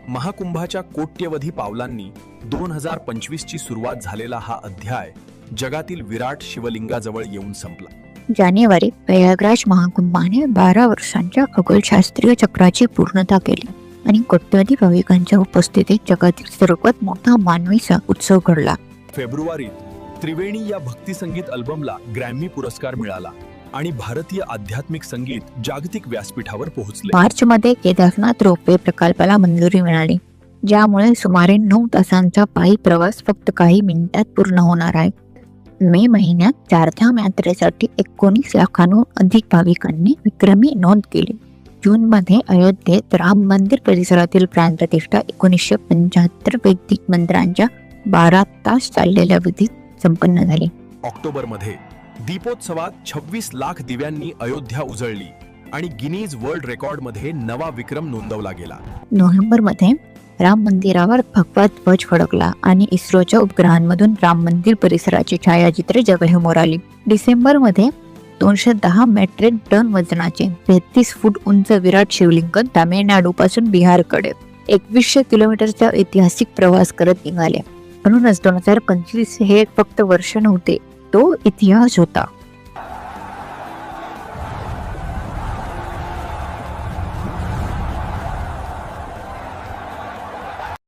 महाकुंभाच्या कोट्यवधी पावलांनी 2025 ची सुरुवात झालेला हा अध्याय जगातील विराट शिवलिंगाजवळ येऊन संपला. जानेवारी प्रयागराज महाकुंभाने 12 वर्षांच्या खगोलशास्त्रीय चक्राची पूर्णता केली आणि कोट्यवधी भाविकांच्या उपस्थितीत जगातील सर्वात मोठा मानवी उत्सव घडला. फेब्रुवारीत त्रिवेणी या भक्तिसंगीत अल्बमला ग्रॅमी पुरस्कार मिळाला आणि भारतीय आध्यात्मिक संगीत जागतिक व्यासपीठावर पोहोचले. मार्चमध्ये केदारनाथ रोपवे प्रकल्पाला मंजुरी मिळाली, ज्यामुळे सुमारे 9 तासांचा पायी प्रवास फक्त काही मिनिटात पूर्ण होणार आहे. मे महिन्यात चारधाम यात्रेसाठी 19 लाखांहून अधिक भाविकांनी विक्रमी नोंद केली. जूनमध्ये अयोध्येत राम मंदिर परिसरातील प्राणप्रतिष्ठा 1975 वैदिक मंत्रांच्या 12 तास चाललेल्या विधीत संपन्न झाली. ऑक्टोबरमध्ये दीपोत्सवात 26 लाख दिव्यांनी अयोध्या उजळली आणि गिनीज वर्ल्ड रेकॉर्डमध्ये नवा विक्रम नोंदवला गेला. नोव्हेंबरमध्ये राम मंदिरावर भगवा ध्वज फडकला आणि इस्रोच्या उपग्रहांमधून राम मंदिर परिसराची छायाचित्रे जगभर आली. डिसेंबरमध्ये 210 मेट्रिक टन वजनाचे 33 फूट उंच विराट शिवलिंग तामिळनाडूपासून बिहारकडे 2100 किलोमीटरचा ऐतिहासिक प्रवास करत निघाले. म्हणूनच 2025 हे फक्त वर्ष नव्हते, तो इतिहास होता.